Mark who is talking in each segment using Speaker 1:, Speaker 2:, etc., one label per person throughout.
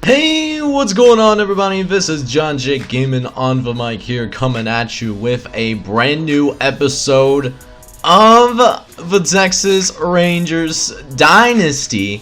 Speaker 1: Hey, what's going on, everybody? This is John Jake Gaming on the mic here, coming at you with a brand new episode of the Texas Rangers Dynasty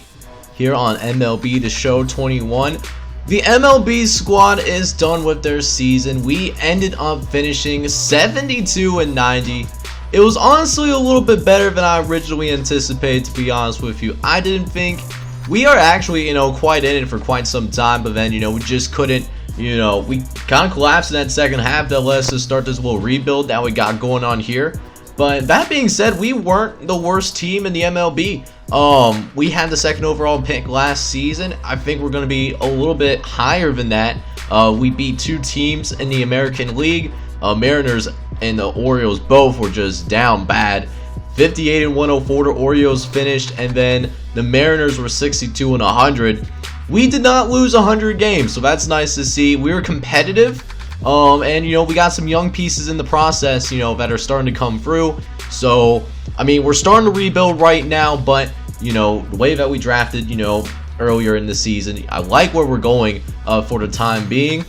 Speaker 1: here on MLB The Show 21. The MLB squad is done with their season. We ended up finishing 72-90. It was honestly a little bit better than I originally anticipated, to be honest with you. I didn't think we are actually, quite in it for quite some time, but then, we just couldn't, we kind of collapsed in that second half. That led us to start this little rebuild that we got going on here. But that being said, we weren't the worst team in the MLB. We had the second overall pick last season. I think we're going to be a little bit higher than that. We beat two teams in the American League. Mariners and the Orioles both were just down bad. 58-104 the Orioles finished, and then the Mariners were 62-100. We did not lose 100 games, so that's nice to see. We were competitive, and we got some young pieces in the process, that are starting to come through. So, we're starting to rebuild right now, but the way that we drafted, earlier in the season, I like where we're going for the time being.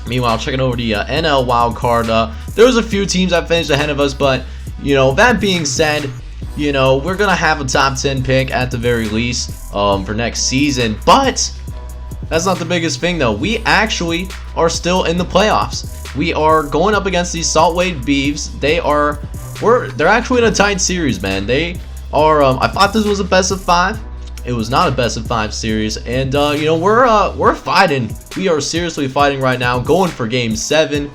Speaker 1: Meanwhile, checking over the NL wildcard, there was a few teams that finished ahead of us, but that being said, we're going to have a top 10 pick at the very least for next season. But that's not the biggest thing, though. We actually are still in the playoffs. We are going up against these Salt Lake Beavs. They're actually in a tight series, man. They are. I thought this was a best of 5. It was not a best of 5 series, and we're fighting. We are seriously fighting right now, going for Game 7.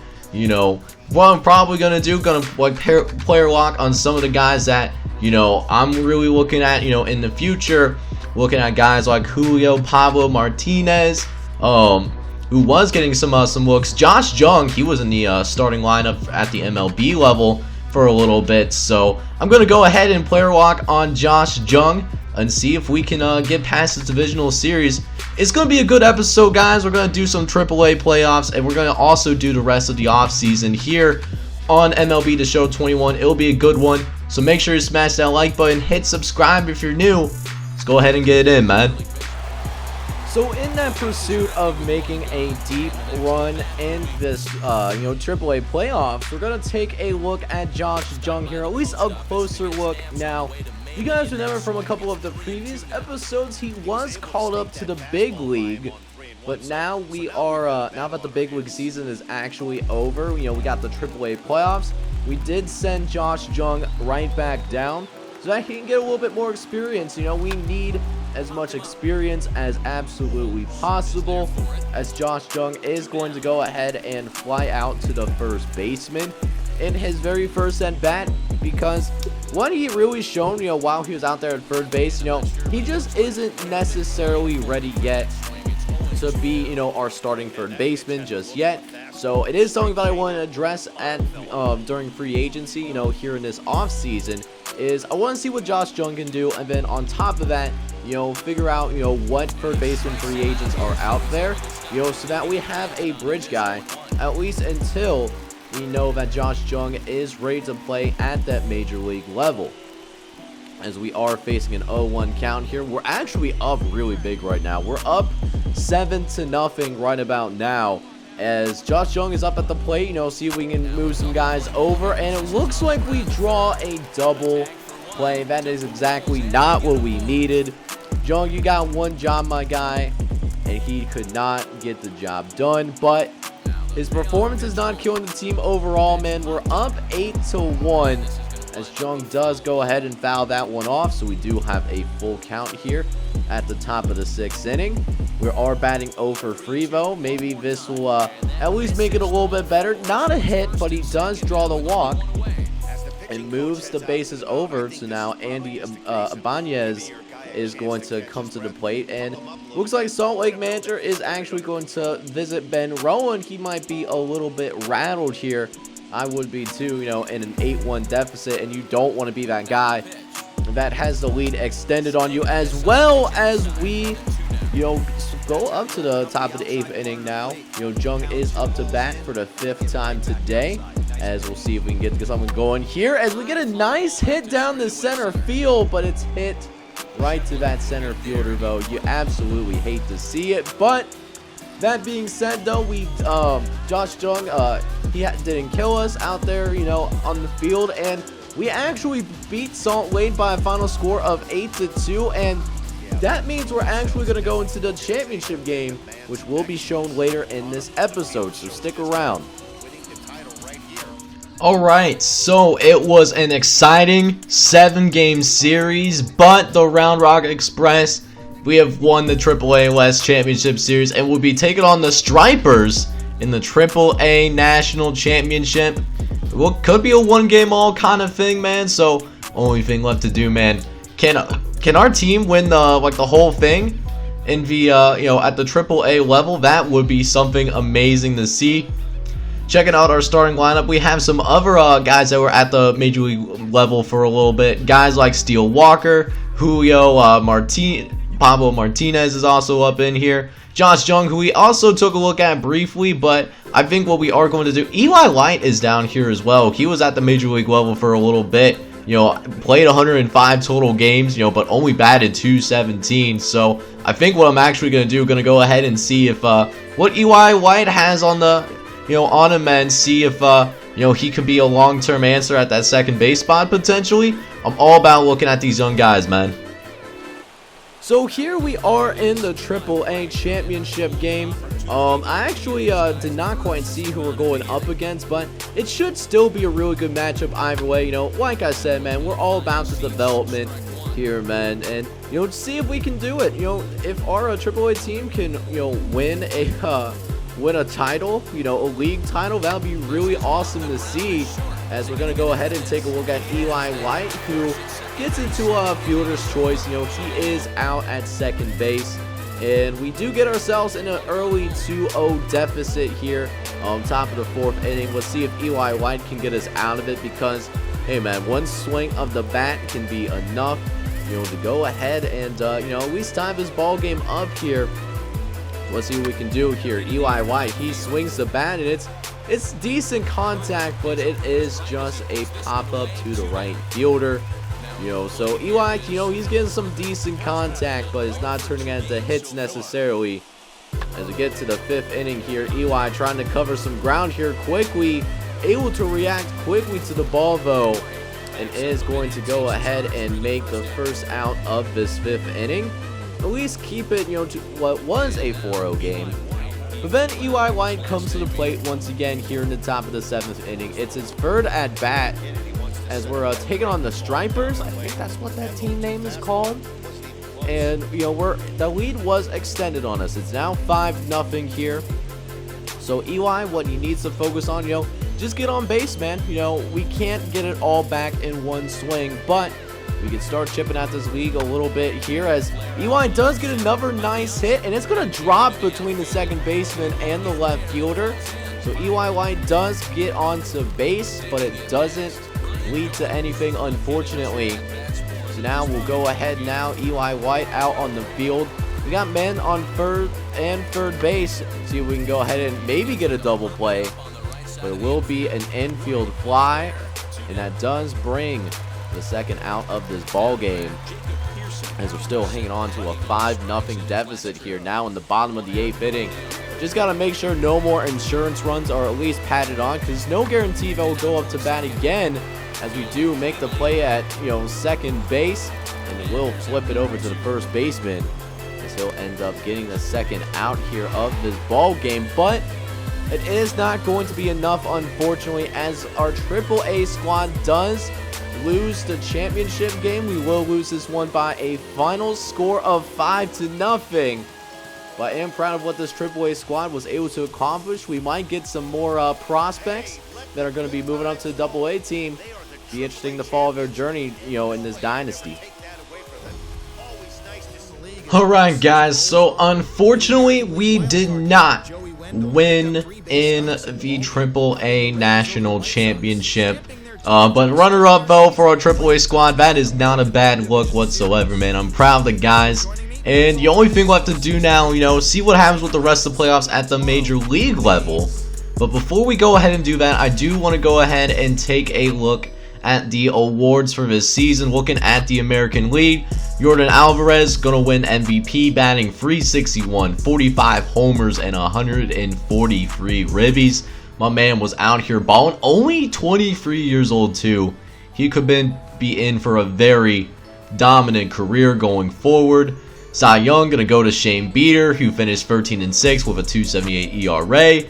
Speaker 1: What I'm probably gonna do, player lock on some of the guys that I'm really looking at, in the future. Looking at guys like Julio Pablo Martinez, who was getting some looks. Josh Jung, he was in the starting lineup at the MLB level for a little bit, so I'm gonna go ahead and player lock on Josh Jung and see if we can get past this divisional series. It's going to be a good episode, guys. We're going to do some AAA playoffs, and we're going to also do the rest of the offseason here on MLB The Show 21. It'll be a good one, so make sure you smash that like button, hit subscribe if you're new. Let's go ahead and get it in, man.
Speaker 2: So in that pursuit of making a deep run in this, AAA playoffs, we're going to take a look at Josh Jung here, at least a closer look now. You guys remember from a couple of the previous episodes, he was called up to the big league, but now we are, now that the big league season is actually over, we got the AAA playoffs, we did send Josh Jung right back down so that he can get a little bit more experience. We need as much experience as absolutely possible, as Josh Jung is going to go ahead and fly out to the first baseman in his very first at bat, because what he really shown, while he was out there at third base, he just isn't necessarily ready yet to be, our starting third baseman just yet. So it is something that I want to address at during free agency, here in this off season, is I want to see what Josh Jung can do, and then on top of that, figure out, what third baseman free agents are out there, so that we have a bridge guy, at least until we know that Josh Jung is ready to play at that major league level. As we are facing an 0-1 count here, we're actually up really big right now. We're up 7-0 right about now, as Josh Jung is up at the plate. See if we can move some guys over, and it looks like we draw a double play. That is exactly not what we needed. Jung, you got one job, my guy, and he could not get the job done, but his performance is not killing the team overall, man. We're up 8-1 as Jung does go ahead and foul that one off, so we do have a full count here at the top of the 6th inning. We are batting 0 for 3, though. Maybe this will at least make it a little bit better. Not a hit, but he does draw the walk and moves the bases over. So now Andy Ibanez is going to come to the plate, and looks like Salt Lake manager is actually going to visit Ben Rowan. He might be a little bit rattled here. I would be too, in an 8-1 deficit, and you don't want to be that guy that has the lead extended on you, as well as we, go up to the top of the 8th inning now. Jung is up to bat for the 5th time today, as we'll see if we can get something going here, as we get a nice hit down the center field, but it's hit right to that center fielder, though. You absolutely hate to see it. But that being said, though, Josh Jung, didn't kill us out there, on the field, and we actually beat Salt Lake by a final score of 8-2, and that means we're actually going to go into the championship game, which will be shown later in this episode, so stick around.
Speaker 1: Alright, so it was an exciting 7-game series, but the Round Rock Express, we have won the Aaa West Championship Series, and we'll be taking on the Stripers in the Aaa National Championship. Well, could be a one-game all kind of thing, man, so only thing left to do, man. Can our team win the whole thing in the at the Aaa level? That would be something amazing to see. Checking out our starting lineup, we have some other guys that were at the Major League level for a little bit. Guys like Steele Walker, Julio Pablo Martinez is also up in here. Josh Jung, who we also took a look at briefly, but I think what we are going to do, Eli White is down here as well. He was at the Major League level for a little bit. Played 105 total games, but only batted .217. So I think what I'm actually going to do, going to go ahead and see if what Eli White has on the on him, and see if he could be a long-term answer at that second base spot potentially. I'm all about looking at these young guys, man.
Speaker 2: So here we are in the Aaa Championship game. I actually did not quite see who we're going up against, but it should still be a really good matchup either way. Like I said, man, we're all about the development here, man, and see if we can do it. If our AAA team can win a title, a league title, that would be really awesome to see. As we're going to go ahead and take a look at Eli White, who gets into a fielder's choice. He is out at second base. And we do get ourselves in an early 2-0 deficit here on top of the 4th inning. Let's see if Eli White can get us out of it, because, hey, man, one swing of the bat can be enough, to go ahead and, at least tie this ball game up here. Let's see what we can do here. Eli White, he swings the bat, and it's decent contact, but it is just a pop-up to the right fielder. So Eli, he's getting some decent contact, but it's not turning into hits necessarily. As we get to the 5th inning here, Eli trying to cover some ground here quickly, able to react quickly to the ball, though, and is going to go ahead and make the first out of this 5th inning. At least keep it, to what was a 4-0 game. But then Eli White comes to the plate once again here in the top of the 7th inning. It's his 3rd at bat as we're taking on the Stripers. I think that's what that team name is called. And the lead was extended on us. It's now 5-0 here. So Eli, what he needs to focus on, just get on base, man. We can't get it all back in one swing, but we can start chipping at this league a little bit here, as Eli does get another nice hit, and it's going to drop between the second baseman and the left fielder. So Eli White does get onto base, but it doesn't lead to anything, unfortunately. So now we'll go ahead now. Eli White out on the field. We got men on third and third base. See if we can go ahead and maybe get a double play. But it will be an infield fly, and that does bring the second out of this ball game, as we're still hanging on to a 5-0 deficit here now in the bottom of the 8th inning. Just got to make sure no more insurance runs are at least padded on, because no guarantee that will go up to bat again, as we do make the play at second base, and we'll flip it over to the first baseman, as he'll end up getting the second out here of this ball game. But it is not going to be enough, unfortunately, as our AAA squad does lose the championship game. We will lose this one by a final score of 5-0. But I am proud of what this AAA squad was able to accomplish. We might get some more prospects that are going to be moving up to the AA team. Be interesting to follow their journey, in this dynasty.
Speaker 1: Alright, guys, so unfortunately we did not win in the AAA National Championship. But runner-up, though, for our AAA squad, that is not a bad look whatsoever, man. I'm proud of the guys. And the only thing we'll have to do now, see what happens with the rest of the playoffs at the Major League level. But before we go ahead and do that, I do want to go ahead and take a look at the awards for this season. Looking at the American League, Yordan Alvarez gonna win MVP, batting .361, 45 homers and 143 ribbies. My man was out here balling, only 23 years old too. He could be in for a very dominant career going forward. Cy Young gonna go to Shane Bieber, who finished 13-6 with a .278 ERA.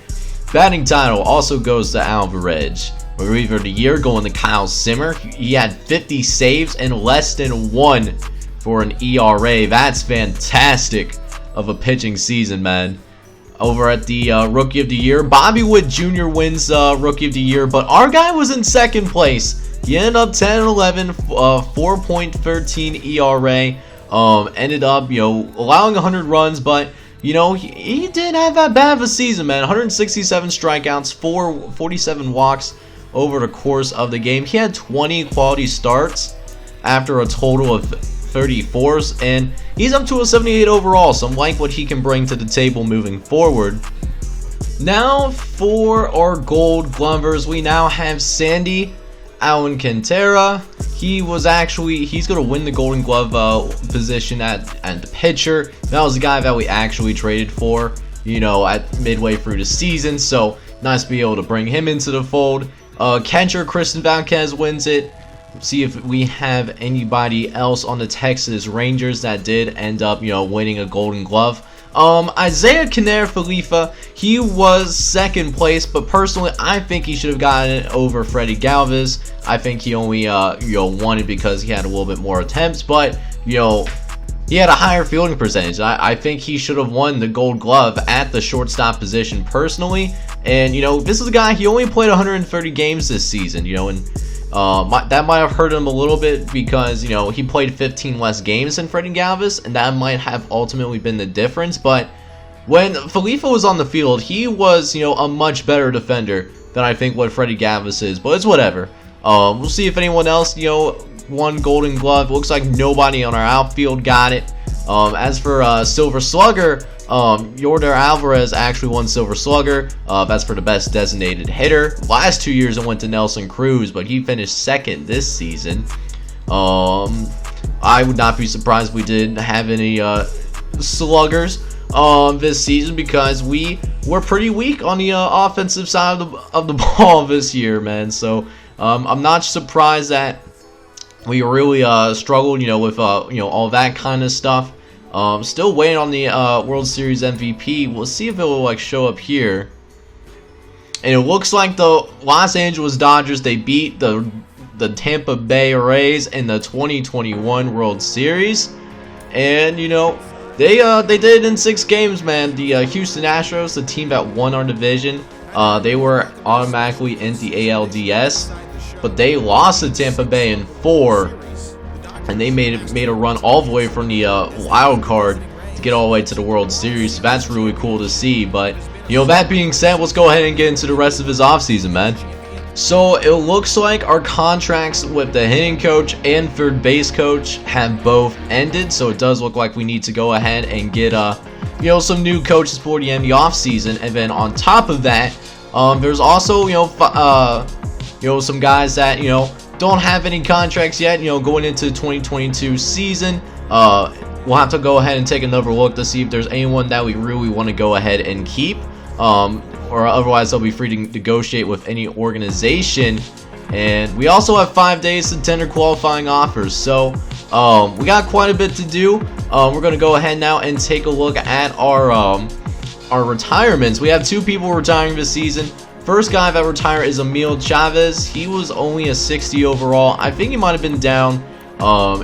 Speaker 1: Batting title also goes to Alvarez. Reliever of the year going to Kyle Simmer. He had 50 saves and less than 1 for an ERA. That's fantastic of a pitching season, man. Over at the Rookie of the Year, Bobby Witt Jr. wins Rookie of the Year, but our guy was in second place. He ended up 10-11, 4.13 ERA. Ended up, allowing 100 runs, but he didn't have that bad of a season, man. 167 strikeouts, 47 walks over the course of the game. He had 20 quality starts after a total of 34s, and he's up to a 78 overall, so I like what he can bring to the table moving forward. Now for our Gold Glovers, we now have Sandy Allen Cantera. He's going to win the Golden Glove position at the pitcher. That was the guy that we actually traded for, at midway through the season, so nice to be able to bring him into the fold. Catcher Kristen Valdez wins it. See if we have anybody else on the Texas Rangers that did end up, winning a Golden Glove. Isaiah Kiner-Falefa, he was second place, but personally, I think he should have gotten it over Freddie Galvis. I think he only, won it because he had a little bit more attempts, but, he had a higher fielding percentage. I think he should have won the Gold Glove at the shortstop position personally. And, this is a guy, he only played 130 games this season, and that might have hurt him a little bit because, he played 15 less games than Freddie Galvis, and that might have ultimately been the difference. But when Falefa was on the field, he was, a much better defender than I think what Freddie Galvis is, but it's whatever. We'll see if anyone else, won Golden Glove. Looks like nobody on our outfield got it. As for Silver Slugger, Yordan Alvarez actually won Silver Slugger. That's for the best designated hitter. Last 2 years it went to Nelson Cruz, but he finished second this season. I would not be surprised if we didn't have any sluggers this season because we were pretty weak on the offensive side of the ball this year, man. So I'm not surprised that we really struggled, with all that kind of stuff. Still waiting on the World Series MVP. We'll see if it will show up here. And it looks like the Los Angeles Dodgers, they beat the Tampa Bay Rays in the 2021 World Series. And they did it in 6 games, man. The Houston Astros, the team that won our division, they were automatically in the ALDS, but they lost to Tampa Bay in 4. And they made a run all the way from the wild card to get all the way to the World Series. So that's really cool to see. But, that being said, let's go ahead and get into the rest of his offseason, man. So it looks like our contracts with the hitting coach and third base coach have both ended. So it does look like we need to go ahead and get, some new coaches for the offseason. And then on top of that, there's also, some guys that, don't have any contracts yet, going into the 2022 season. We'll have to go ahead and take another look to see if there's anyone that we really want to go ahead and keep. Or otherwise they'll be free to negotiate with any organization. And we also have 5 days to tender qualifying offers. So we got quite a bit to do. We're going to go ahead now and take a look at our retirements. We have 2 people retiring this season. First guy that retired is Emil Chavez. He was only a 60 overall. I think he might have been down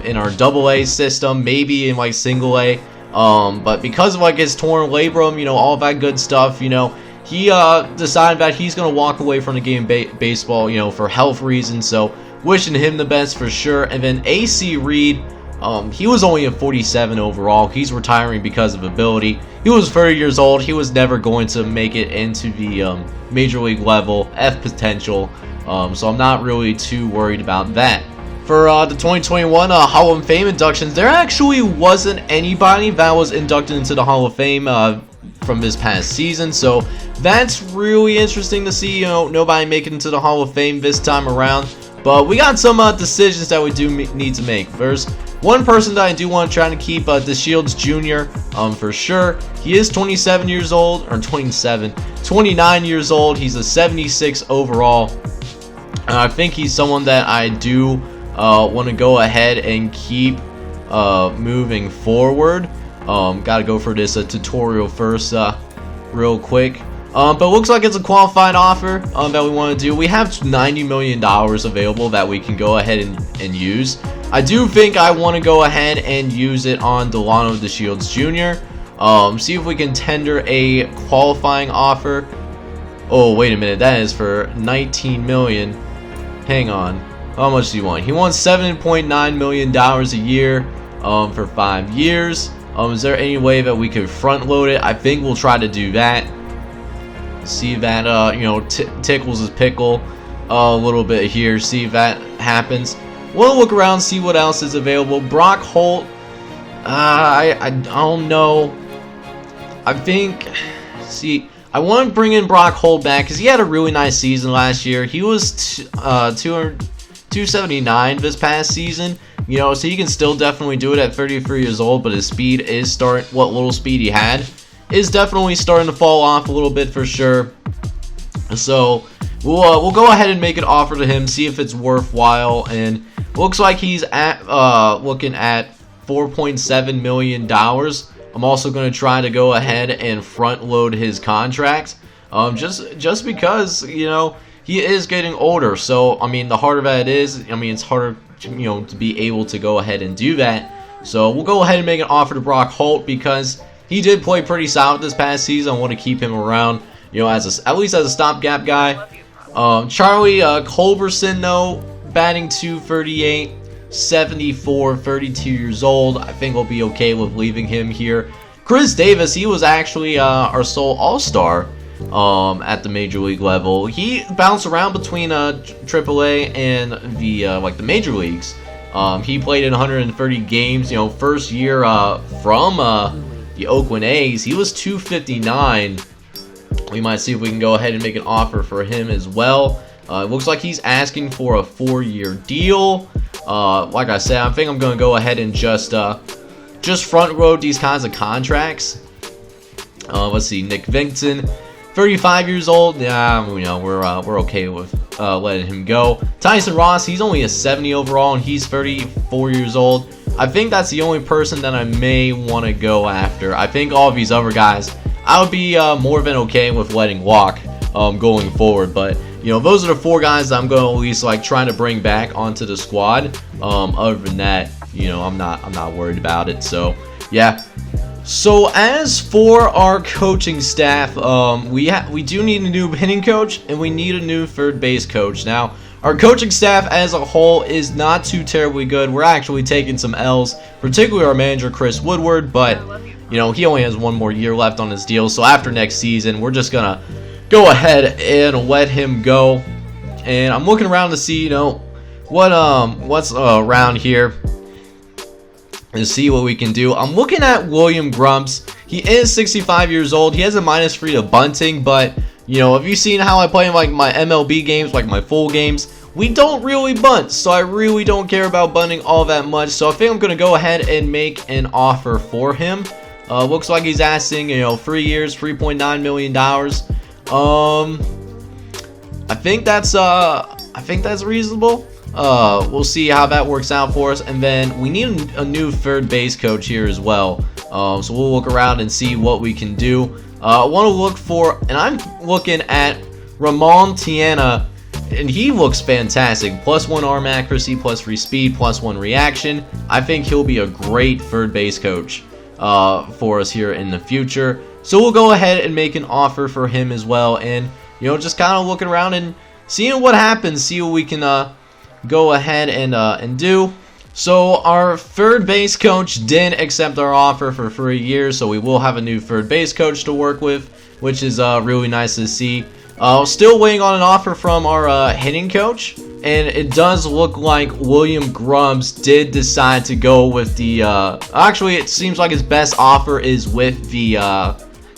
Speaker 1: in our AA system, maybe in single A. But because of his torn labrum, all that good stuff, he decided that he's going to walk away from the game baseball, for health reasons. So wishing him the best for sure. And then AC Reed, he was only a 47 overall. He's retiring because of ability. He was 30 years old. He was never going to make it into the major league level, F potential. So I'm not really too worried about that. For the 2021 Hall of Fame inductions, there actually wasn't anybody that was inducted into the Hall of Fame from this past season. So that's really interesting to see, nobody making it to the Hall of Fame this time around. But we got some decisions that we do need to make. First, one person that I do want to try to keep, DeShields Jr. For sure. He is 27 years old, or 29 years old. He's a 76 overall. And I think he's someone that I do want to go ahead and keep moving forward. Gotta go for this tutorial first real quick. But it looks like it's a qualified offer that we want to do. We have $90 million available that we can go ahead and use. I do think I want to go ahead and use it on Delano DeShields Jr. See if we can tender a qualifying offer. Oh, wait a minute. That is for $19 million. Hang on. How much do you want? He wants $7.9 million a year for 5 years. Is there any way that we could front load it? I think we'll try to do that. See if that, tickles his pickle a little bit here. See if that happens. We'll look around, see what else is available. Brock Holt. I don't know. I think. See, I want to bring in Brock Holt back because he had a really nice season last year. He was 279 this past season. So he can still definitely do it at 33 years old, but his speed is starting. What little speed he had is definitely starting to fall off a little bit for sure. So we'll go ahead and make an offer to him, see if it's worthwhile. And looks like he's at looking at $4.7 million. I'm also going to try to go ahead and front load his contract, just because he is getting older. So I mean, the harder that it is, it's harder to be able to go ahead and do that. So we'll go ahead and make an offer to Brock Holt because he did play pretty solid this past season. I want to keep him around, at least as a stopgap guy. Charlie Culberson, though, batting .238, 74, 32 years old. I think we'll be okay with leaving him here. Chris Davis, he was actually our sole All-Star at the major league level. He bounced around between AAA and the major leagues. He played in 130 games. First year from the Oakland A's, he was .259. We might see if we can go ahead and make an offer for him as well. It looks like he's asking for a 4-year deal. Like I said, I think I'm going to go ahead and just front load these kinds of contracts. Let's see, Nick Vincent, 35 years old. Yeah, we're okay with letting him go. Tyson Ross, he's only a 70 overall, and he's 34 years old. I think that's the only person that I may want to go after. I think all of these other guys, I would be more than okay with letting walk going forward. But those are the 4 guys that I'm going to at least trying to bring back onto the squad. Other than that, I'm not worried about it. So yeah. So as for our coaching staff, we do need a new hitting coach and we need a new third base coach. Now, our coaching staff as a whole is not too terribly good. We're actually taking some L's, particularly our manager Chris Woodward, but he only has 1 more year left on his deal. So after next season, we're just gonna go ahead and let him go. And I'm looking around to see what's around here and see what we can do. I'm looking at William Grumps. He is 65 years old. He has a -3 to bunting, but have you seen how I play in my MLB games, my full games? We don't really bunt, so I really don't care about bunting all that much. So I think I'm gonna go ahead and make an offer for him. Looks like he's asking 3 years, $3.9 million. I think that's reasonable. We'll see how that works out for us. And then we need a new third base coach here as well. So we'll look around and see what we can do. I want to look for, and I'm looking at Ramon Tiana, and he looks fantastic. +1 arm accuracy, +3 speed, +1 reaction. I think he'll be a great third base coach for us here in the future. So we'll go ahead and make an offer for him as well. And, just kind of looking around and seeing what happens, see what we can go ahead and do. So our third base coach did accept our offer for 3 years, so we will have a new third base coach to work with, which is really nice to see. Still waiting on an offer from our hitting coach, and it does look like William Grumps did decide to go with the actually it seems like his best offer is with the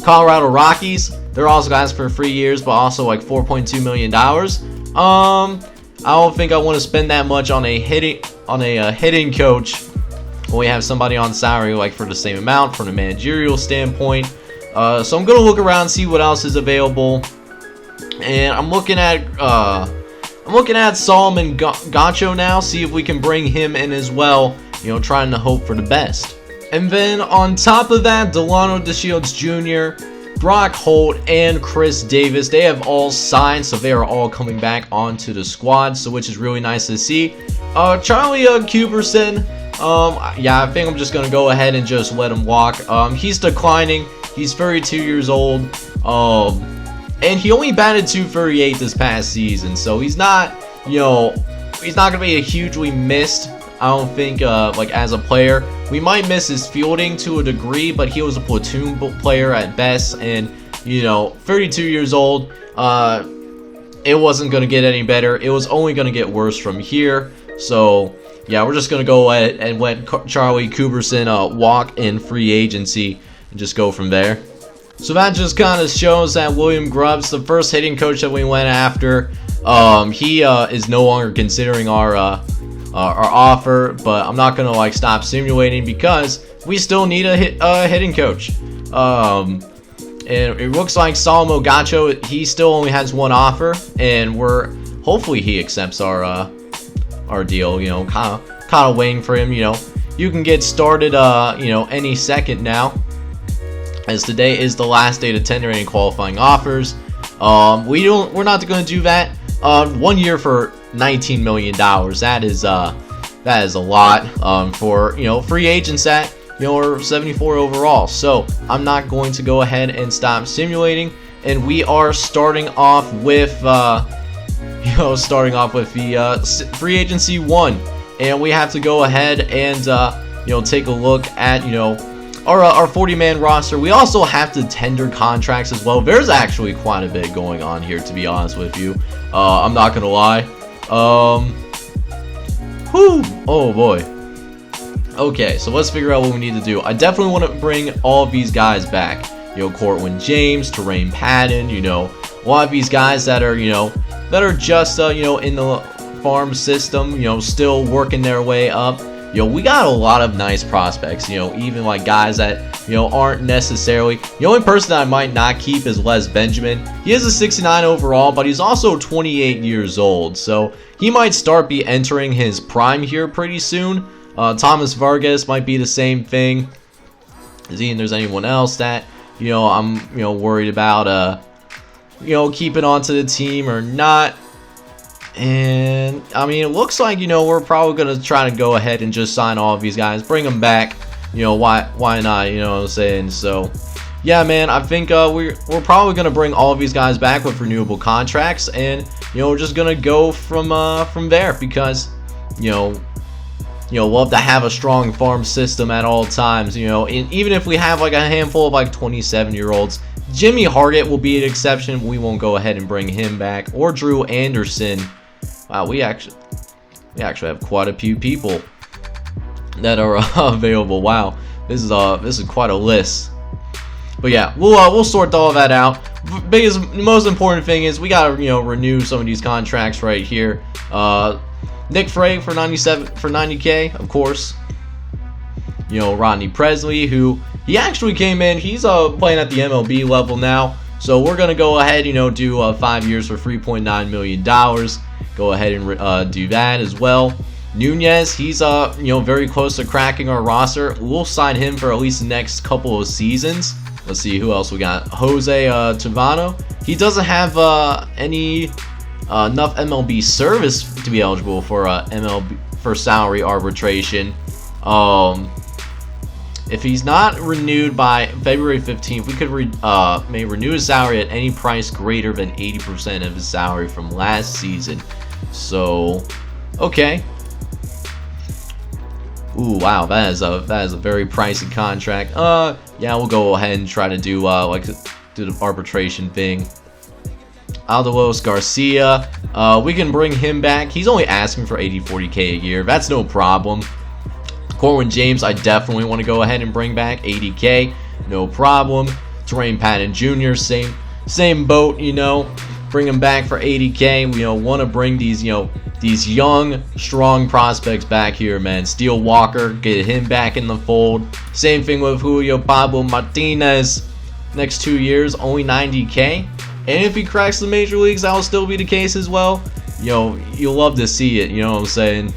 Speaker 1: Colorado Rockies. They're also guys for 3 years, but also $4.2 million. I don't think I want to spend that much on a hitting coach when we have somebody on salary like for the same amount from a managerial standpoint. So I'm gonna look around, see what else is available, and I'm looking at Solomon Gacho now, see if we can bring him in as well. You know, trying to hope for the best. And then on top of that, Delano DeShields Jr., Brock Holt, and Chris Davis, they have all signed, so they are all coming back onto the squad, so which is really nice to see. Charlie Cuberson, yeah, I think I'm just gonna go ahead and just let him walk. He's declining. He's 32 years old, and he only batted .238 this past season, so he's not, you know, he's not gonna be a hugely missed. I don't think, like, as a player. We might miss his fielding to a degree, but he was a platoon player at best, and, you know, 32 years old, it wasn't going to get any better. It was only going to get worse from here. So, yeah, we're just going to go ahead and let Charlie Cuberson walk in free agency and just go from there. So that just kind of shows that William Grubbs, the first hitting coach that we went after, he is no longer considering our offer, but I'm not gonna like stop simulating because we still need a hitting coach. And it looks like Solomon Gacho, he still only has one offer, and hopefully he accepts our deal. You know, kind of waiting for him. You know, you can get started you know, any second now, as today is the last day to tender any qualifying offers. We're not going to do that. 1 year for $19 million. That is a lot for, you know, free agents at, you know, are 74 overall. So I'm not going to go ahead and stop simulating, and we are starting off with the free agency 1, and we have to go ahead and you know, take a look at, you know, our 40-man roster. We also have to tender contracts as well. There's actually quite a bit going on here, to be honest with you. I'm not gonna lie. Oh boy. Okay, so let's figure out what we need to do. I definitely want to bring all of these guys back. You know, Cortland James, Terrain Patton, you know, a lot of these guys that are, you know, that are just, you know, in the farm system, you know, still working their way up. You know, we got a lot of nice prospects, you know, even like guys that, you know, aren't necessarily. The only person that I might not keep is Les Benjamin. He is a 69 overall, but he's also 28 years old, so he might start be entering his prime here pretty soon. Thomas Vargas might be the same thing. Seeing there's anyone else that, you know, I'm, you know, worried about, you know, keeping on to the team or not. And I mean, it looks like, you know, we're probably gonna try to go ahead and just sign all of these guys, bring them back. You know, why not? You know what I'm saying? So, yeah, man, I think we're probably gonna bring all of these guys back with renewable contracts, and you know, we're just gonna go from there, because you know, love to have a strong farm system at all times. You know, and even if we have like a handful of like 27-year-olds. Jimmy Hargett will be an exception. We won't go ahead and bring him back, or Drew Anderson. Wow, we actually have quite a few people that are available. Wow, this is quite a list. But yeah, we'll sort all that out. Most important thing is we gotta, you know, renew some of these contracts right here. Nick Frey for 90K, of course. You know, Rodney Presley, who he actually came in. He's playing at the MLB level now. So we're gonna go ahead, you know, do 5 years for $3.9 million. Go ahead and do that as well. Nunez, he's you know, very close to cracking our roster. We'll sign him for at least the next couple of seasons. Let's see who else we got. Jose Tavano. He doesn't have any enough MLB service to be eligible for MLB for salary arbitration. If he's not renewed by February 15th, we could may renew his salary at any price greater than 80% of his salary from last season. So, okay. Ooh, wow, that is a very pricey contract. Yeah, we'll go ahead and try to do do the arbitration thing. Aldalos Garcia, we can bring him back. He's only asking for 40K a year. That's no problem. Corwin James, I definitely want to go ahead and bring back 80K, no problem. Terrain Patton Jr., same boat, you know. bring him back for 80K. We want to bring these these young, strong prospects back here, man. Steele Walker, get him back in the fold. Same thing with Julio Pablo Martinez. Next 2 years, only 90K. And if he cracks the major leagues, that will still be the case as well. You'll love to see it, you know what I'm saying?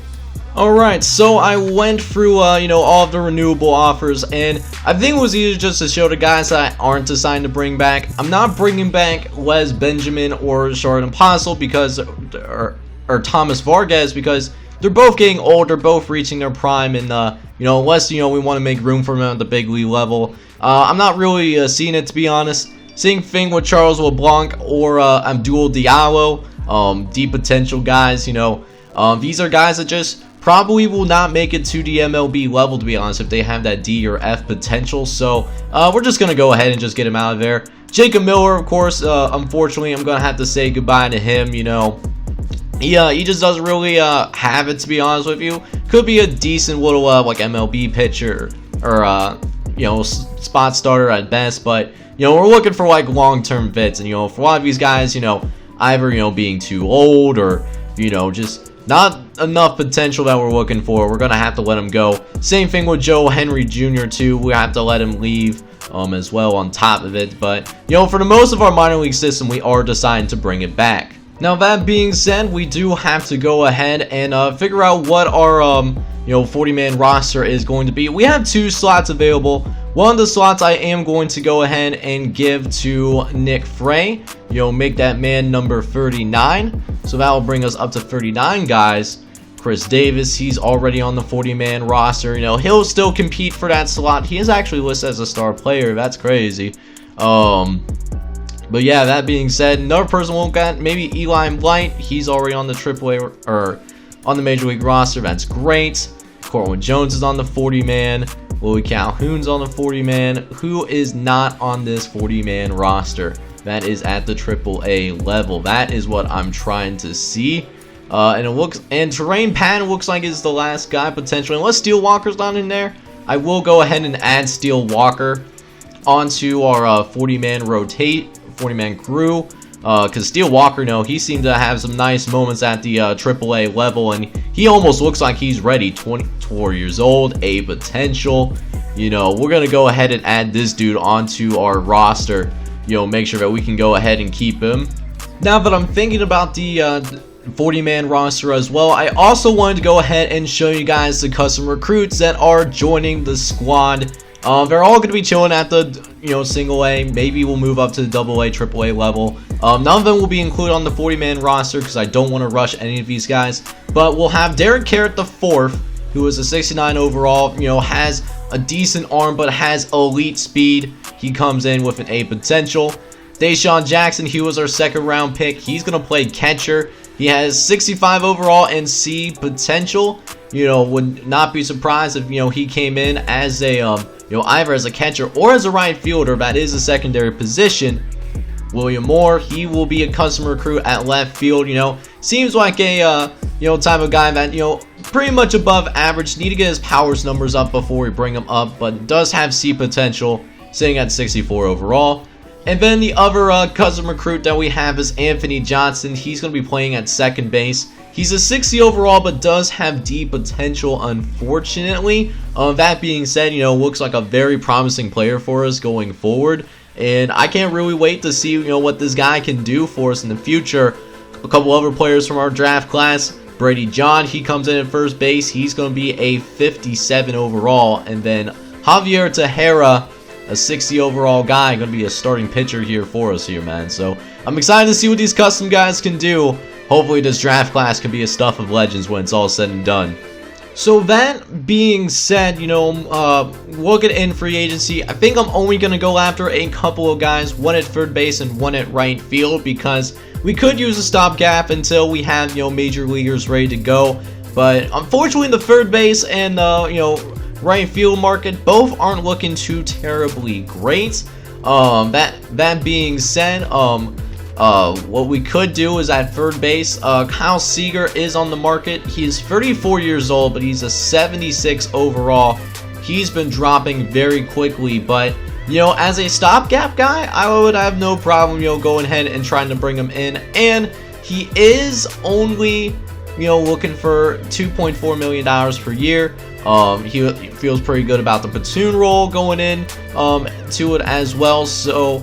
Speaker 1: Alright, so I went through, all of the renewable offers, and I think it was either just to show the guys that aren't assigned to bring back. I'm not bringing back Wes Benjamin or Jordan Apostle because, or Thomas Vargas, because they're both getting old, they're both reaching their prime, and, unless, we want to make room for them at the big league level. I'm not really seeing it, to be honest. Same thing with Charles LeBlanc or Abdul Diallo, deep potential guys, these are guys that just probably will not make it to the MLB level, to be honest, if they have that D or F potential. So we're just going to go ahead and just get him out of there. Jacob Miller, of course, unfortunately, I'm going to have to say goodbye to him, he just doesn't really have it, to be honest with you. Could be a decent little like MLB pitcher or spot starter at best, but we're looking for like long-term fits, and for a lot of these guys, either being too old or just not enough potential that we're looking for, we're gonna have to let him go. Same thing with Joe Henry Jr. too. We have to let him leave as well on top of it. But for the most of our minor league system, we are deciding to bring it back. Now that being said, we do have to go ahead and figure out what our 40-man roster is going to be. We have 2 slots available. One of the slots I am going to go ahead and give to Nick Frey. Make that man number 39. So that will bring us up to 39 guys. Chris Davis, he's already on the 40-man roster. He'll still compete for that slot. He is actually listed as a star player. That's crazy. But yeah, that being said, another person we'll get, maybe Eli Blight. He's already on the AAA or on the Major League roster. That's great. Corwin Jones is on the 40-man. Louis Calhoun's on the 40-man. Who is not on this 40-man roster? That is at the AAA level. That is what I'm trying to see. And Terrain Patton looks like is the last guy potentially. Unless Steele Walker's not in there, I will go ahead and add Steele Walker onto our 40-man crew. Because Steele Walker, he seemed to have some nice moments at the AAA level, and he almost looks like he's ready. 24 years old, A potential. We're going to go ahead and add this dude onto our roster. Make sure that we can go ahead and keep him. Now that I'm thinking about the 40-man roster as well, I also wanted to go ahead and show you guys the custom recruits that are joining the squad. They're all going to be chilling at the single A. Maybe we'll move up to the double A, triple A level. None of them will be included on the 40-man roster because I don't want to rush any of these guys. But we'll have Derrick Carrick the 4th, who is a 69 overall, has a decent arm but has elite speed. He comes in with an A potential. Deshaun Jackson, he was our 2nd round pick. He's going to play catcher. He has 65 overall and C potential. Would not be surprised if, he came in as a, either as a catcher or as a right fielder. That is a secondary position. William Moore, he will be a custom recruit at left field. Seems like a, type of guy that, pretty much above average. Need to get his powers numbers up before we bring him up, but does have C potential, sitting at 64 overall. And then the other custom recruit that we have is Anthony Johnson. He's going to be playing at second base. He's a 60 overall, but does have D potential, unfortunately. That being said, looks like a very promising player for us going forward. And I can't really wait to see, what this guy can do for us in the future. A couple other players from our draft class. Brady John, he comes in at first base. He's going to be a 57 overall. And then Javier Tejera, a 60 overall guy, going to be a starting pitcher here for us here, man. So I'm excited to see what these custom guys can do. Hopefully this draft class can be a stuff of legends when it's all said and done. So that being said, looking in free agency, I think I'm only going to go after a couple of guys, one at third base and one at right field, because we could use a stopgap until we have, major leaguers ready to go. But unfortunately, the third base and, right field market both aren't looking too terribly great. That being said, what we could do is at third base, Kyle Seeger is on the market. He is 34 years old, but he's a 76 overall. He's been dropping very quickly, but you know, as a stopgap guy, I would have no problem, you know, going ahead and trying to bring him in. And he is only, you know, looking for $2.4 million per year. He feels pretty good about the platoon role going in to it as well. So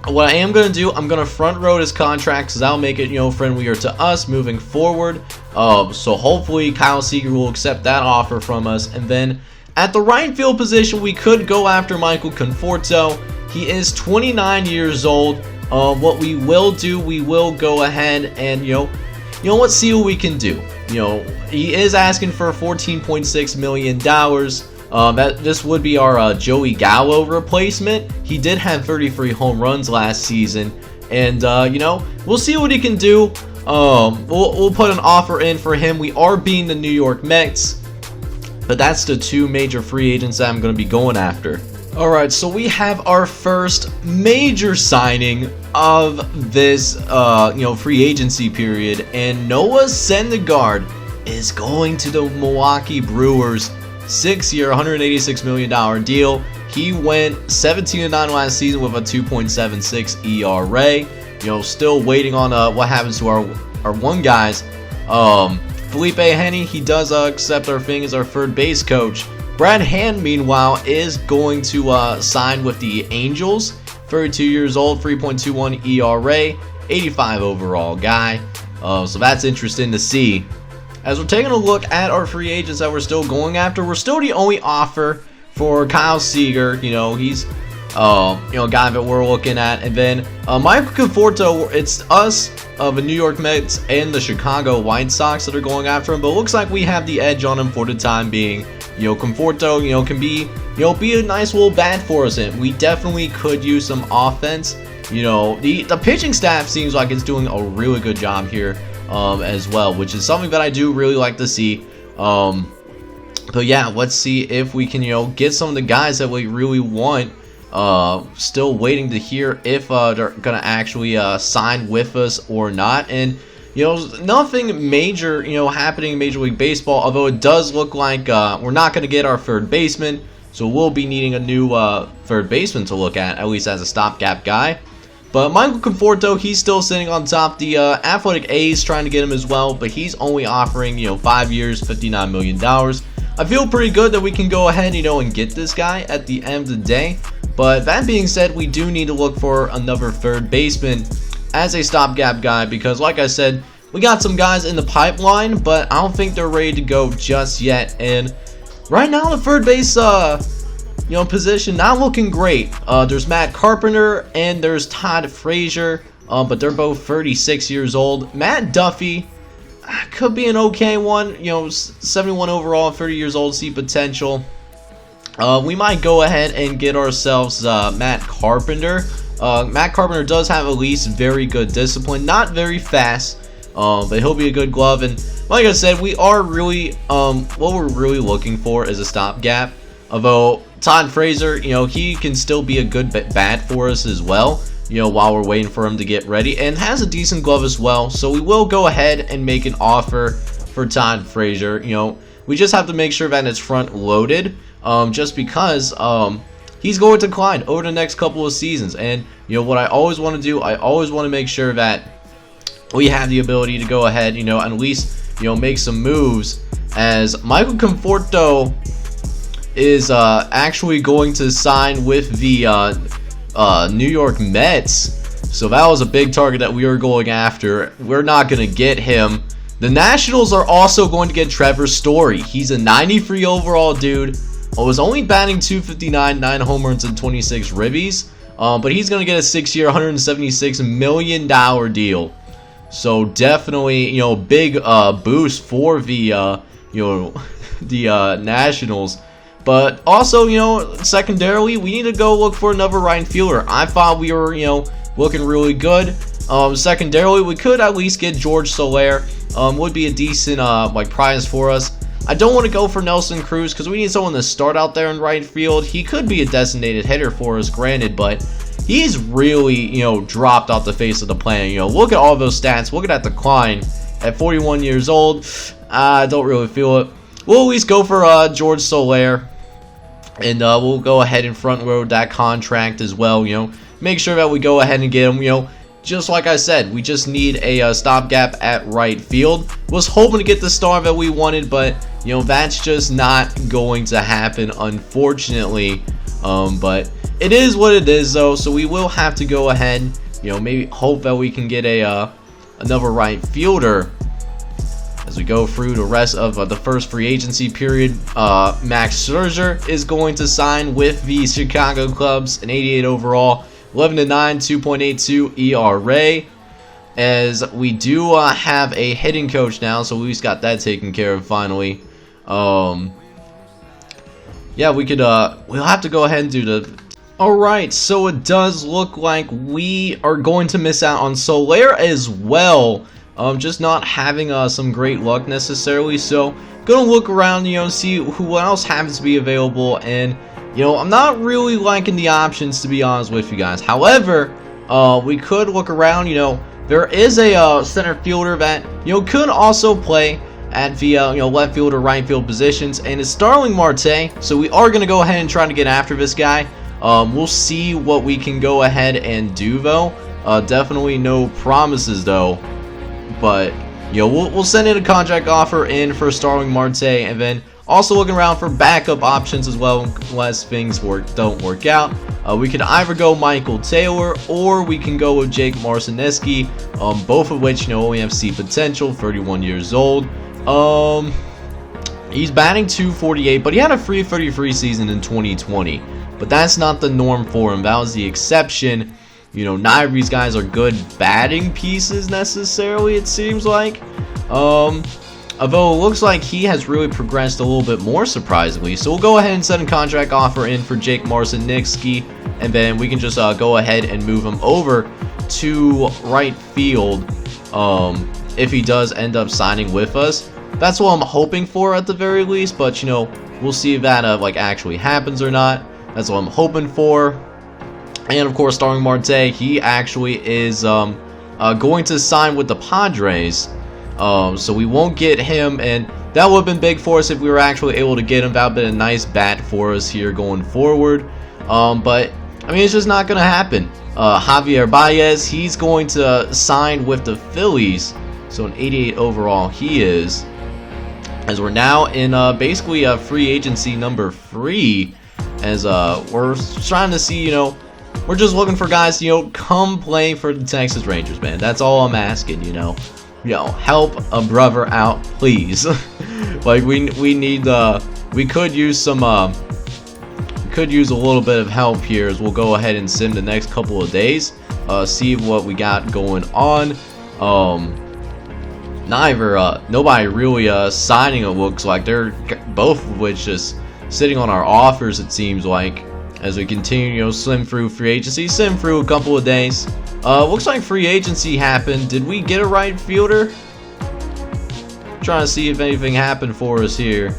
Speaker 1: what I am going to do, I'm going to front row his contract because that'll make it, you know, friendlier to us moving forward. So hopefully Kyle Seeger will accept that offer from us. And then at the right field position, we could go after Michael Conforto. He is 29 years old. What we will do, we will go ahead and, you know, let's see what we can do. You know, he is asking for $14.6 million. This would be our Joey Gallo replacement. He did have 33 home runs last season, and you know, we'll see what he can do. We'll put an offer in for him. We are beating the New York Mets, but that's the two major free agents that I'm going to be going after. All right, so we have our first major signing of this, you know, free agency period, and Noah Syndergaard is going to the Milwaukee Brewers. 6-year, $186 million deal. He went 17-9 last season with a 2.76 ERA. You know, still waiting on what happens to our one guys. Felipe Henny, he does accept our thing as our third base coach. Brad Hand, meanwhile, is going to sign with the Angels. 32 years old, 3.21 ERA, 85 overall guy. So that's interesting to see. As we're taking a look at our free agents that we're still going after, we're still the only offer for Kyle Seeger. You know, he's, you know, a guy that we're looking at. And then Michael Conforto, it's us, the New York Mets, and the Chicago White Sox that are going after him. But it looks like we have the edge on him for the time being. You know, Conforto, you know, can be, you know, be a nice little bat for us. And we definitely could use some offense. You know, the pitching staff seems like it's doing a really good job here. As well, which is something that I do really like to see. But yeah, let's see if we can, you know, get some of the guys that we really want. Still waiting to hear if they're gonna actually sign with us or not. And you know, nothing major, you know, happening in Major League Baseball. Although it does look like we're not gonna get our third baseman, so we'll be needing a new third baseman to look at least as a stopgap guy. But Michael Conforto, he's still sitting on top. The Athletic A's trying to get him as well, but he's only offering, you know, 5 years, $59 million. I feel pretty good that we can go ahead, you know, and get this guy at the end of the day. But that being said, we do need to look for another third baseman as a stopgap guy because, like I said, we got some guys in the pipeline, but I don't think they're ready to go just yet. And right now, the third base, you know, position not looking great. There's Matt Carpenter and there's Todd Frazier, but they're both 36 years old. Matt Duffy could be an okay one. You know, 71 overall, 30 years old, see potential. We might go ahead and get ourselves Matt Carpenter. Matt Carpenter does have at least very good discipline, not very fast, but he'll be a good glove. And like I said, we are really, what we're really looking for is a stopgap. Although Todd Frazier, you know, he can still be a good bat for us as well, you know, while we're waiting for him to get ready, and has a decent glove as well. So we will go ahead and make an offer for Todd Frazier. You know, we just have to make sure that it's front loaded, just because he's going to decline over the next couple of seasons. And you know what I always want to do, I always want to make sure that we have the ability to go ahead, you know, and at least, you know, make some moves. As Michael Conforto is actually going to sign with the New York Mets. So that was a big target that we were going after. We're not going to get him. The Nationals are also going to get Trevor Story. He's a 93 overall dude. Was only batting .259, 9 home runs and 26 ribbies. But he's going to get a 6-year, $176 million deal. So definitely, you know, big boost for the, you know, the Nationals. But also, you know, secondarily, we need to go look for another right fielder. I thought we were, you know, looking really good. Secondarily, we could at least get George Soler. Would be a decent, like, prize for us. I don't want to go for Nelson Cruz because we need someone to start out there in right field. He could be a designated hitter for us, granted, but he's really, you know, dropped off the face of the planet. You know, look at all those stats. Look at that decline at 41 years old. I don't really feel it. We'll at least go for George Soler. And we'll go ahead and front road that contract as well, you know. Make sure that we go ahead and get him, you know. Just like I said, we just need a stopgap at right field. Was hoping to get the star that we wanted, but, you know, that's just not going to happen, unfortunately. But it is what it is, though, so we will have to go ahead, you know, maybe hope that we can get another right fielder as we go through the rest of the first free agency period. Max Scherzer is going to sign with the Chicago Cubs, an 88 overall, 11-9, 2.82 ERA. As we do have a hitting coach now, so we just got that taken care of finally. Yeah, we could we'll have to go ahead and do the. Alright, so it does look like we are going to miss out on Soler as well. Just not having some great luck necessarily. So gonna look around, you know, see who else happens to be available. And, you know, I'm not really liking the options, to be honest with you guys. However, we could look around. You know, there is a center fielder that, you know, could also play at the you know, left field or right field positions, and it's Starling Marte. So we are gonna go ahead and try to get after this guy. We'll see what we can go ahead and do, though. Definitely no promises, though. But, you know, we'll send in a contract offer in for Starling Marte, and then also looking around for backup options as well, unless things don't work out. We could either go Michael Taylor, or we can go with Jake Marcinski, both of which, you know, only have C potential, 31 years old. He's batting .248, but he had a .333 season in 2020. But that's not the norm for him. That was the exception. You know, neither of these guys are good batting pieces necessarily, it seems like. Although it looks like he has really progressed a little bit more, surprisingly. So we'll go ahead and send a contract offer in for Jake Marcinski, and then we can just go ahead and move him over to right field if he does end up signing with us. That's what I'm hoping for at the very least, but, you know, we'll see if that like actually happens or not. That's what I'm hoping for. And of course, Starling Marte, he actually is going to sign with the Padres. So we won't get him, and that would have been big for us if we were actually able to get him. That would have been a nice bat for us here going forward. But I mean, it's just not going to happen. Javier Baez, he's going to sign with the Phillies. So an 88 overall he is. As we're now in basically a free agency number 3. As we're trying to see, you know, we're just looking for guys, you know, come play for the Texas Rangers, man. That's all I'm asking, you know. Help a brother out, please. Like we need we could use some we could use a little bit of help here. As we'll go ahead and sim the next couple of days, see what we got going on. Nobody really signing, it looks like. They're both of which just sitting on our offers, it seems like, as we continue, you know, sim through free agency, sim through a couple of days. Looks like free agency happened. Did we get a right fielder? Trying to see if anything happened for us here.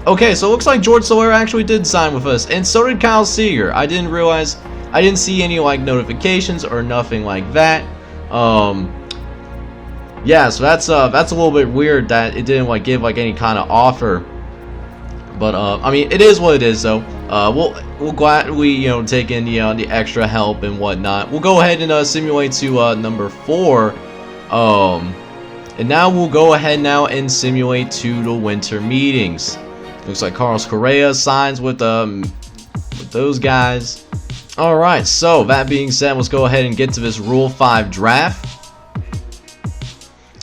Speaker 1: Okay, so it looks like George Soler actually did sign with us, and so did Kyle Seeger. I didn't realize, I didn't see any like notifications or nothing like that. Yeah, so that's a little bit weird that it didn't like give like any kind of offer. But I mean, it is what it is, though. We'll gladly, you know, take in the extra help and whatnot. We'll go ahead and simulate to number 4. And now we'll go ahead now and simulate to the winter meetings. Looks like Carlos Correa signs with those guys. All right. So that being said, let's go ahead and get to this Rule 5 draft.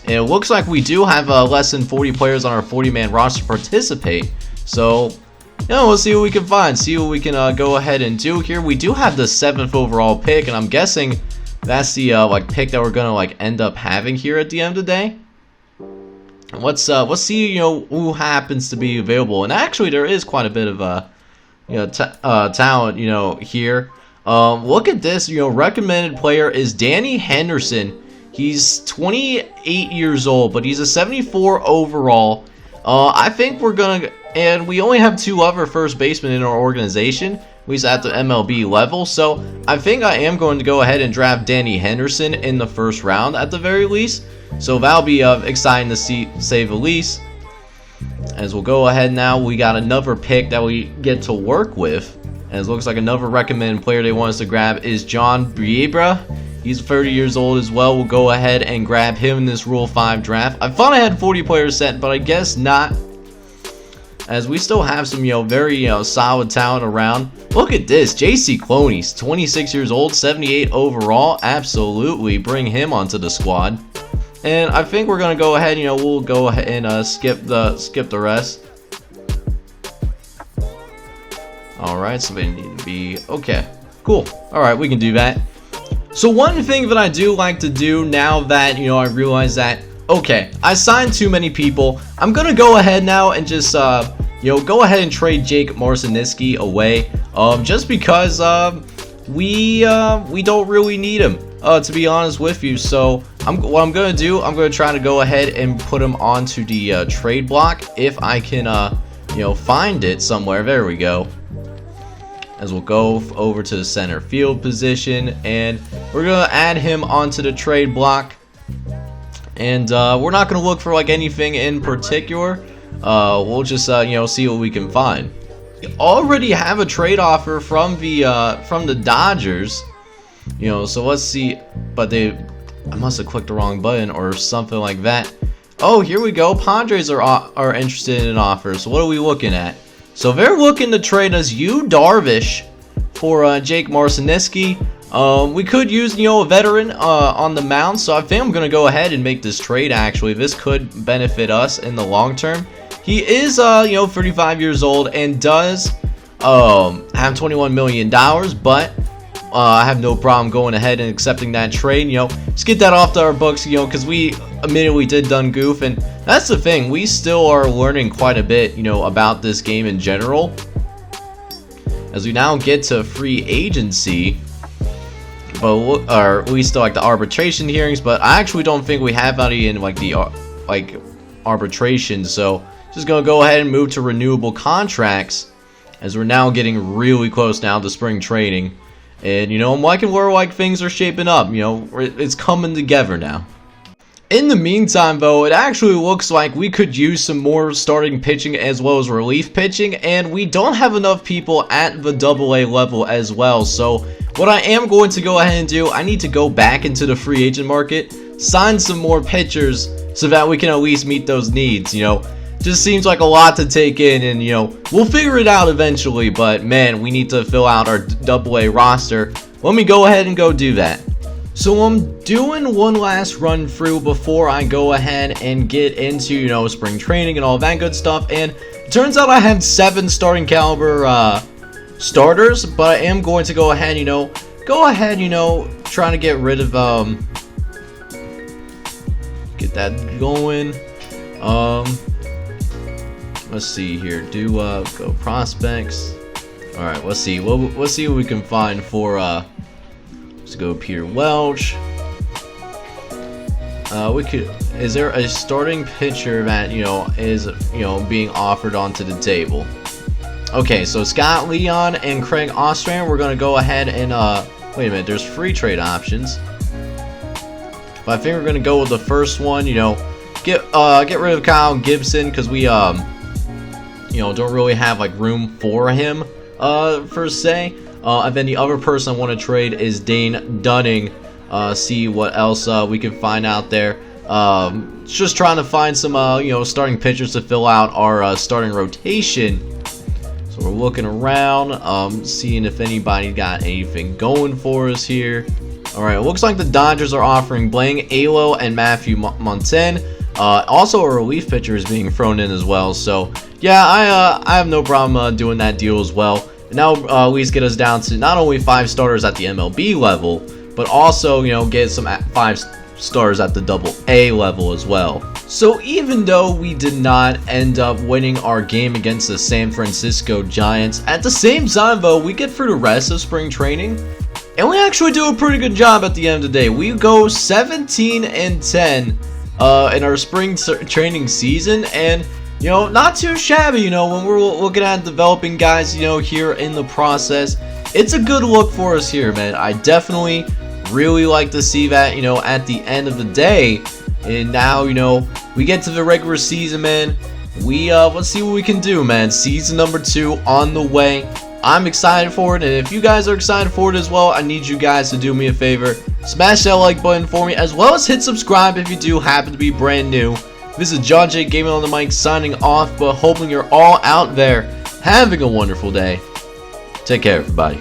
Speaker 1: And it looks like we do have less than 40 players on our 40-man roster participate. So, you know, we'll see what we can find. See what we can go ahead and do here. We do have the 7th overall pick, and I'm guessing that's the like pick that we're gonna like end up having here at the end of the day. Let's see, you know, who happens to be available. And actually, there is quite a bit of you know, talent, you know, here. Look at this. You know, recommended player is Danny Henderson. He's 28 years old, but he's a 74 overall. I think we're gonna, and we only have 2 other first basemen in our organization, at least at the MLB level. So I think I am going to go ahead and draft Danny Henderson in the first round at the very least. So that'll be exciting to see, say the least. As we'll go ahead now, we got another pick that we get to work with. As it looks like another recommended player they want us to grab is John Breibra. He's 30 years old as well. We'll go ahead and grab him in this Rule 5 draft. I thought I had 40 players set, but I guess not. As we still have some, very, solid talent around. Look at this. JC Cloney's 26 years old, 78 overall. Absolutely. Bring him onto the squad. And I think we're going to go ahead, we'll go ahead and skip the rest. Alright, so they need to be... Okay, cool. Alright, we can do that. So one thing that I do like to do now that, I realize that, okay, I signed too many people, I'm going to go ahead now and just, go ahead and trade Jake Marcinitsky away. Just because, we don't really need him, to be honest with you. So what I'm gonna do, I'm gonna try to go ahead and put him onto the trade block if I can, find it somewhere. There we go. As we'll go over to the center field position, and we're gonna add him onto the trade block. And we're not gonna look for like anything in particular. We'll just see what we can find. We already have a trade offer from the Dodgers. So let's see. But I must have clicked the wrong button or something like that. Oh, here we go. Padres are interested in an offer. So what are we looking at? So they're looking to trade us Yu Darvish for Jake Marcinitsky. We could use a veteran on the mound. So I think I'm gonna go ahead and make this trade. Actually, this could benefit us in the long term. He is 35 years old and does have $21 million, but I have no problem going ahead and accepting that trade. Just get that off our books, because we admittedly did done goof, and that's the thing. We still are learning quite a bit, about this game in general. As we now get to free agency, but we still like the arbitration hearings, but I actually don't think we have any in like the arbitration. So just gonna go ahead and move to renewable contracts, as we're now getting really close now to spring training. And I'm liking where things are shaping up. It's coming together now. In the meantime, though, it actually looks like we could use some more starting pitching as well as relief pitching, and we don't have enough people at the AA level as well. So what I am going to go ahead and do, I need to go back into the free agent market, sign some more pitchers so that we can at least meet those needs. Just seems like a lot to take in, and we'll figure it out eventually. But man, we need to fill out our AA roster. Let me go ahead and go do that. So I'm doing one last run through before I go ahead and get into spring training and all that good stuff. And it turns out I have 7 starting caliber starters, but I am going to go ahead trying to get rid of get that going. Let's see here. Go prospects. All right. Let's see. Let's see what we can find for. Let's go Peter Welch. We could. Is there a starting pitcher that is being offered onto the table? Okay. So Scott Leon and Craig Ostrander. We're gonna go ahead and wait a minute. There's free trade options. But I think we're gonna go with the first one. Get rid of Kyle Gibson because we don't really have room for him per se. And then the other person I want to trade is Dane Dunning. See what else we can find out there. Just trying to find some starting pitchers to fill out our starting rotation. So we're looking around, seeing if anybody got anything going for us here. All right, it looks like the Dodgers are offering Blaine Alo and Matthew Monten. Also, a relief pitcher is being thrown in as well. So yeah, I have no problem doing that deal as well. And now at least get us down to not only 5 starters at the MLB level, but also get some 5 stars at the AA level as well. So even though we did not end up winning our game against the San Francisco Giants, at the same time though, we get through the rest of spring training, and we actually do a pretty good job at the end of the day. We go 17-10 in our spring training season, and not too shabby. When we're looking at developing guys, here in the process, it's a good look for us here, man. I definitely really like to see that, at the end of the day. And now, we get to the regular season, man. let's see what we can do, man. Season number 2 on the way. I'm excited for it, and if you guys are excited for it as well, I need you guys to do me a favor. Smash that like button for me, as well as hit subscribe if you do happen to be brand new. This is John J. Gaming on the mic signing off, but hoping you're all out there having a wonderful day. Take care, everybody.